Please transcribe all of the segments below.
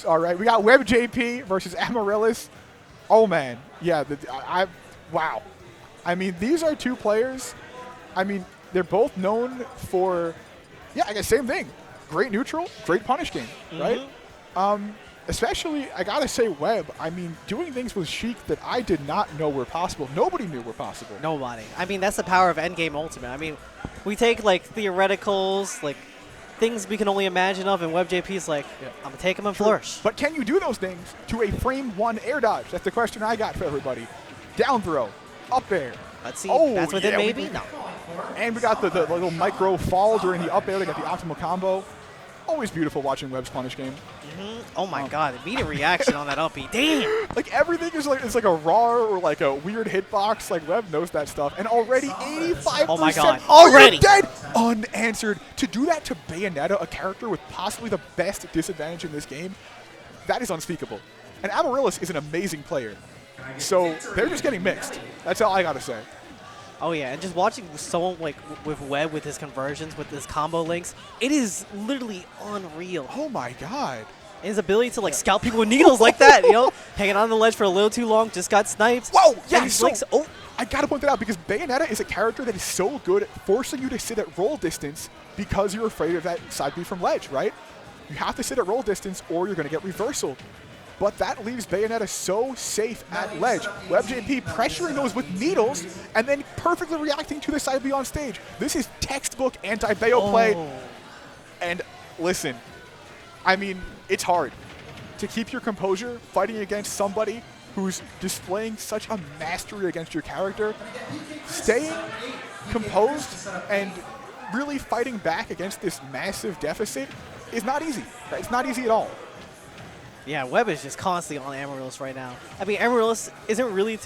Yes. All right. We got WebbJP versus Amaryllis. Oh, man. Yeah. Wow. I mean, these are two players. I mean, they're both known for, yeah, I guess same thing. Great neutral, great punish game, right? Especially, I got to say, Webb, I mean, doing things with Sheik that I did not know were possible. Nobody knew were possible. Nobody. I mean, that's the power of endgame ultimate. I mean, we take, like, theoreticals, like, things we can only imagine of, and WebbJP's like, I'm going to take them and flourish. But can you do those things to a frame 1 air dodge? That's the question I got for everybody. Down throw, up air. Let's see. Oh, That's within yeah, maybe? No. And we got the little micro fall during the up air to get the optimal combo. Always beautiful watching Webb's punish game. Oh my God, immediate reaction on that uppy. Damn. Like everything is like a raw or like a weird hitbox. Like Webb knows that stuff. And already 85%. Oh my God. Already dead. Unanswered. To do that to Bayonetta, a character with possibly the best disadvantage in this game, that is unspeakable. And Amaryllis is an amazing player. So they're just getting mixed. That's all I gotta say. Oh yeah, and just watching someone like with Webb with his conversions, with his combo links, it is literally unreal. Oh my God. And his ability to like scout people with needles like that, you know, hanging on the ledge for a little too long, just got sniped. Whoa, yeah, I gotta point that out because Bayonetta is a character that is so good at forcing you to sit at roll distance because you're afraid of that side B from ledge, right? You have to sit at roll distance or you're gonna get reversaled. But that leaves Bayonetta so safe at ledge. WebbJP pressuring those with needles and then perfectly reacting to the side B on stage. This is textbook anti-Bayo play. And listen, I mean, it's hard to keep your composure fighting against somebody who's displaying such a mastery against your character. Staying composed and really fighting back against this massive deficit is not easy. It's not easy at all. Yeah, Webb is just constantly on Amaryllis right now. I mean, Amaryllis isn't really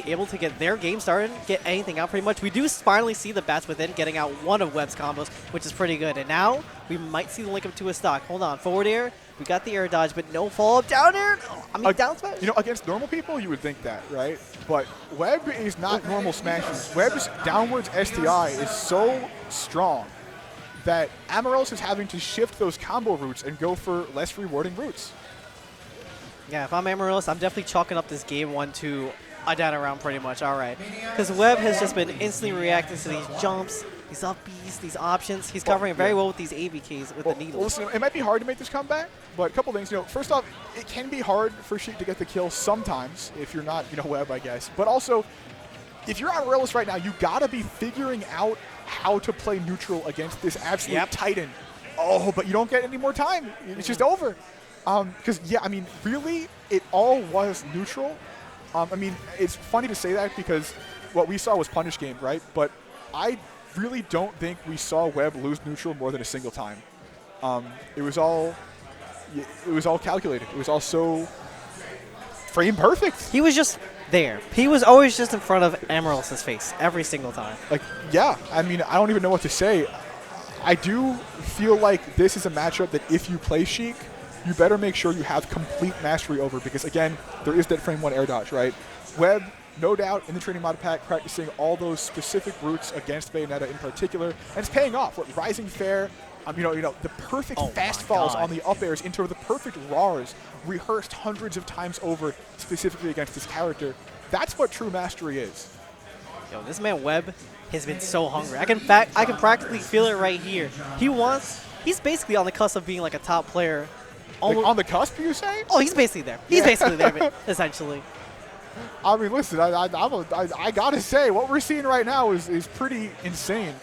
able to get their game started, get anything out pretty much. We do finally see the bats within getting out one of Webb's combos, which is pretty good. And now we might see the link up to a stock. Hold on, forward air. We got the air dodge, but no follow-up down air. I mean, down smash. You know, against normal people, you would think that, right? But Webb is not normal smashing. Webb's downwards SDI is so strong that Amaryllis is having to shift those combo routes and go for less rewarding routes. Yeah, if I'm Amaryllis, I'm definitely chalking up this game 1 to a down round pretty much. All right. Because Webb has just been instantly reacting to these jumps, these up Bs, these options. He's covering it very well with these ABKs with the needles. Listen, it might be hard to make this comeback, but a couple things. You know, first off, it can be hard for Sheik to get the kill sometimes if you're not, you know, Webb, I guess. But also, if you're Amaryllis right now, you gotta be figuring out how to play neutral against this absolute titan. Oh, but you don't get any more time. It's just over. Because, yeah, I mean, really, it all was neutral. I mean, it's funny to say that because what we saw was punish game, right? But I really don't think we saw Webb lose neutral more than a single time. It was all calculated. It was all so frame perfect. He was just there. He was always just in front of Amaryllis' face every single time. Like, yeah, I mean, I don't even know what to say. I do feel like this is a matchup that if you play Sheik, you better make sure you have complete mastery over because, again, there is that frame 1 air dodge, right? Webb, no doubt, in the training mod pack, practicing all those specific routes against Bayonetta in particular, and it's paying off. What, rising fair, you know, the perfect fast falls on the up airs into the perfect RARs, rehearsed hundreds of times over specifically against this character. That's what true mastery is. Yo, this man Webb has been so hungry. I can practically feel it right here. He's basically on the cusp of being like a top player. Like on the cusp, you say? Oh, he's basically there. He's basically there, essentially. I mean, listen, I gotta say, what we're seeing right now is pretty insane.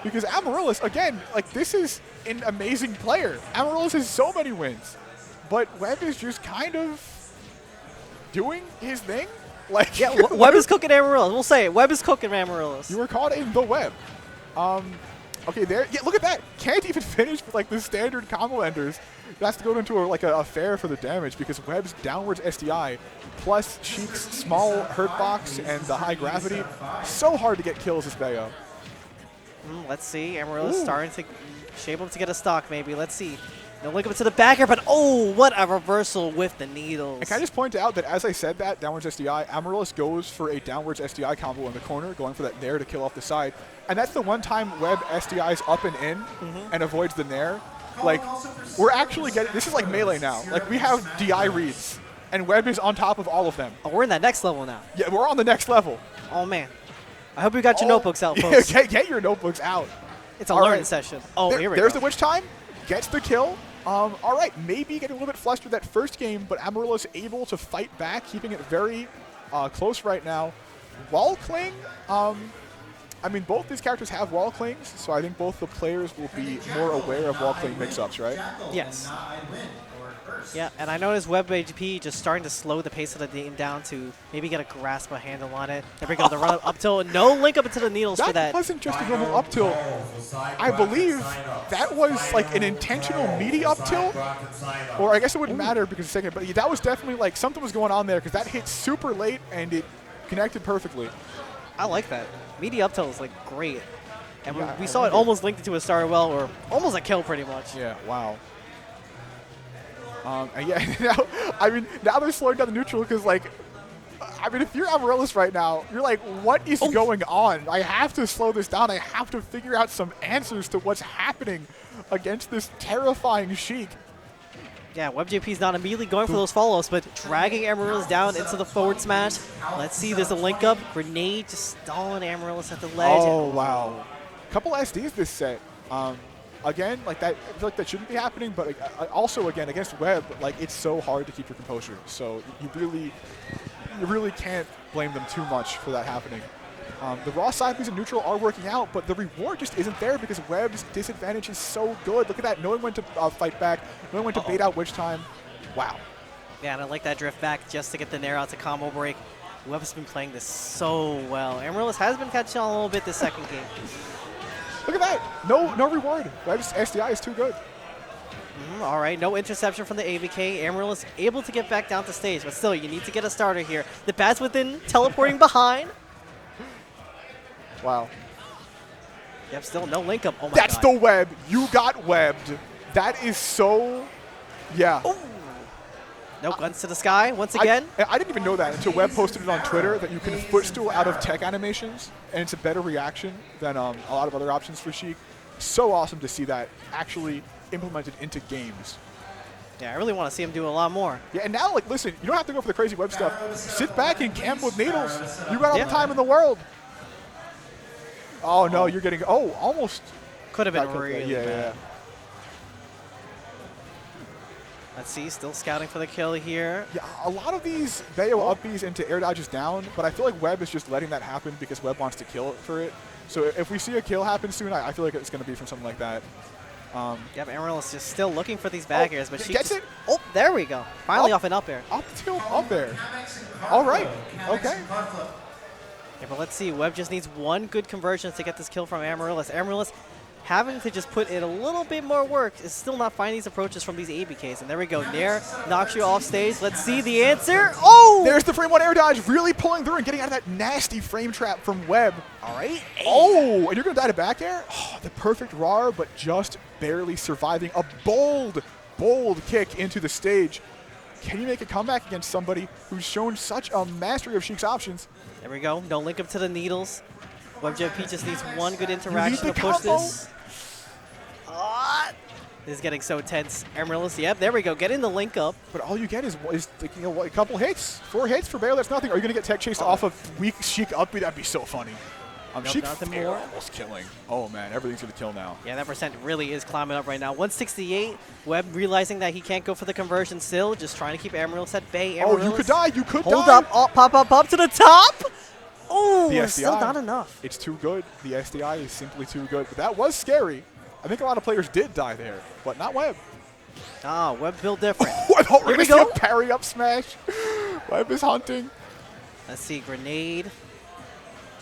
Because Amaryllis, again, like this is an amazing player. Amaryllis has so many wins. But Webb is just kind of doing his thing. Like, yeah, Webb is cooking Amaryllis. We'll say it. Webb is cooking Amaryllis. You were caught in the web. Okay, there. Yeah, look at that. Can't even finish with like the standard combo enders. It has to go into a fair for the damage because Webb's downwards SDI plus Sheik's small hurt box and the high gravity. So hard to get kills as Bayo. Let's see. Amaryllis starting to shape up to get a stock maybe. Let's see. No link up to the back air, but oh, what a reversal with the needles. And can I just point out that as I said that, downwards SDI, Amaryllis goes for a downwards SDI combo in the corner, going for that nair to kill off the side. And that's the one time Webb SDI's up and in and avoids the nair. Like, we're actually getting, this is like Melee now. Like, we have DI reads, and Webb is on top of all of them. Oh, we're in that next level now. Yeah, we're on the next level. Oh, man. I hope you got your notebooks out, folks. Get your notebooks out. It's a learning session. Oh, here we go. There's the witch time. Gets the kill. All right, maybe getting a little bit flustered that first game, but Amaryllis able to fight back, keeping it very close right now. Wall cling, I mean, both these characters have wall clings, so I think both the players will be more aware of wall cling mix-ups, right? Yes. Yeah, and I noticed WebbJP just starting to slow the pace of the game down to maybe get a grasp, a handle on it. There we go, the run up tilt. No link up into the needles for that. That wasn't just a normal up tilt. I believe that was like an intentional meaty up tilt. Or I guess it wouldn't matter because second, but that was definitely like something was going on there because that hit super late and it connected perfectly. I like that. Meaty up tilt is like great. And we saw it almost linked into a starter well or almost a kill pretty much. Yeah, wow. And yeah, now they're slowing down the neutral because, like, I mean, if you're Amaryllis right now, you're like, what is going on? I have to slow this down. I have to figure out some answers to what's happening against this terrifying Sheik. Yeah, WebbJP's not immediately going for those follow-ups, but dragging Amaryllis down into the forward smash. Let's see, there's a link up. Grenade just stalling Amaryllis at the ledge. Oh, wow. Couple SDs this set. Again, like that, I feel like that shouldn't be happening, but also again against Webb, like it's so hard to keep your composure. So you really can't blame them too much for that happening. The raw side Bs and neutral are working out, but the reward just isn't there because Webb's disadvantage is so good. Look at that, knowing when to fight back, knowing when to bait out witch time. Wow. Yeah, and I like that drift back just to get the nair out to combo break. Webb's been playing this so well. Amaryllis has been catching on a little bit this second game. Look at that. No reward. Webb's SDI is too good. All right, no interception from the AVK. Amaryllis able to get back down to stage, but still, you need to get a starter here. The bats within teleporting behind. Wow. Yep, still no link up. Oh my That's God. the Webb. You got webbed. That is so, yeah. Ooh. No guns to the sky once again. I didn't even know that until Webb posted it on Twitter that you can footstool out of tech animations, and it's a better reaction than a lot of other options for Sheik. So awesome to see that actually implemented into games. Yeah, I really want to see him do a lot more. Yeah, and now, like, listen, you don't have to go for the crazy Webb stuff. Sit back and camp with needles. You got all the time in the world. Oh, no, you're getting, almost. Could have been really bad. Yeah. Let's see, still scouting for the kill here. Yeah, a lot of these Bayo upbees into air dodges down, but I feel like Webb is just letting that happen because Webb wants to kill it for it. So if we see a kill happen soon, I feel like it's going to be from something like that. Yep, Amaryllis just still looking for these back airs, but she gets it. Oh, there we go. Finally off and up air. Up tilt up there. All right. Okay. Yeah, but let's see. Webb just needs one good conversion to get this kill from Amaryllis. Amaryllis having to just put in a little bit more work is still not finding these approaches from these ABKs. And there we go. Nair knocks you off stage. Let's see the answer. Oh! There's the frame one air dodge, really pulling through and getting out of that nasty frame trap from Webb. All right. Oh, and you're going to die to back air? Oh, the perfect RAR, but just barely surviving. A bold kick into the stage. Can you make a comeback against somebody who's shown such a mastery of Sheik's options? There we go. No link up to the needles. WebbJP just needs one good interaction to push this. This is getting so tense. Amaryllis, yep, there we go. Getting the link up. But all you get is a couple hits. 4 hits for Bayo, that's nothing. Are you going to get tech chased off of weak Sheik up? That'd be so funny. Sheik fair, almost killing. Oh, man, everything's going to kill now. Yeah, that percent really is climbing up right now. 168. Webb realizing that he can't go for the conversion still. Just trying to keep Amaryllis at bay. Amaryllis, you could die. You could die. Hold up. Oh, pop to the top. Oh, still not enough. It's too good. The SDI is simply too good. But that was scary. I think a lot of players did die there, but not Webb. Ah, Webb built different. Here we go. Parry up smash. Webb is hunting. Let's see, grenade.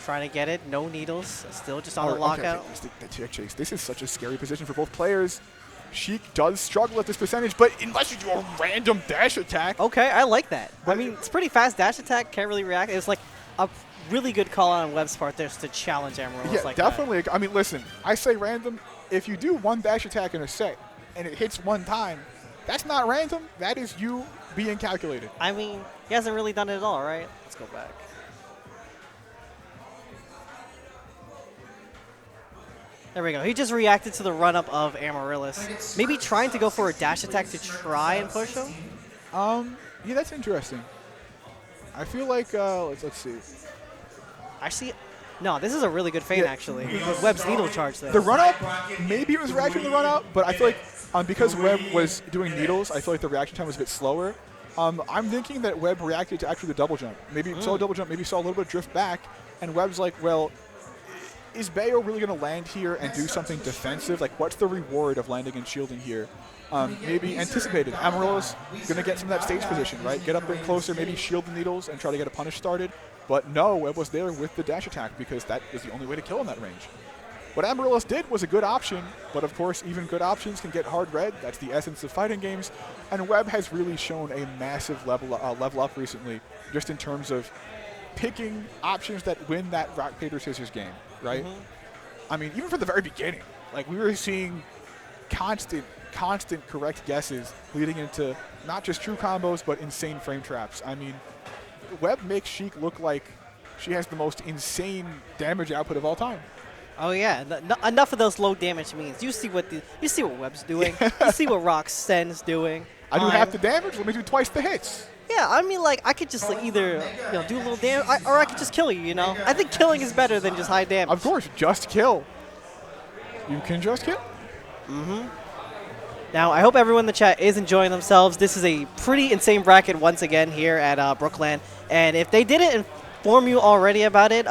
Trying to get it. No needles. Still just on the lockout. Okay. The tech chase. This is such a scary position for both players. Sheik does struggle at this percentage, but unless you do a random dash attack. Okay, I like that. I mean, it's pretty fast dash attack. Can't really react. It's like a really good call on Webb's part there to challenge Amaryllis like definitely. That. I mean, listen, I say random. If you do one dash attack in a set and it hits one time, that's not random. That is you being calculated. I mean, he hasn't really done it at all, right? Let's go back. There we go. He just reacted to the run-up of Amaryllis. Maybe trying to go for a dash attack to try and push him? Yeah, that's interesting. I feel like, let's see. Actually, no, this is a really good feint, actually. With Webb's needle charge there. The run-up, maybe it was reacting to the run-up, but I feel like because Webb was doing needles, I feel like the reaction time was a bit slower. I'm thinking that Webb reacted to actually the double jump. Maybe saw a double jump, maybe saw a little bit of drift back, and Webb's like, well, is Bayo really going to land here and do something defensive? Like, what's the reward of landing and shielding here? Maybe anticipated. Amaryllis going to get some of that stage position, right? Get up there closer, maybe shield the needles and try to get a punish started. But no, Webb was there with the dash attack because that was the only way to kill in that range. What Amaryllis did was a good option, but of course, even good options can get hard red. That's the essence of fighting games. And Webb has really shown a massive level up recently, just in terms of picking options that win that rock, paper, scissors game, right? I mean, even from the very beginning, like we were seeing constant correct guesses leading into not just true combos, but insane frame traps. I mean, Webb makes Sheik look like she has the most insane damage output of all time. Oh yeah, enough of those low damage means. You see what Webb's doing. You see what Roxanne's doing. I do half the damage. Let me do twice the hits. Yeah, I mean, like I could just like either do a little damage, or I could just kill you. You know, I think killing is better than just high damage. Of course, just kill. You can just kill. Now, I hope everyone in the chat is enjoying themselves. This is a pretty insane bracket once again here at BrookLAN. And if they didn't inform you already about it,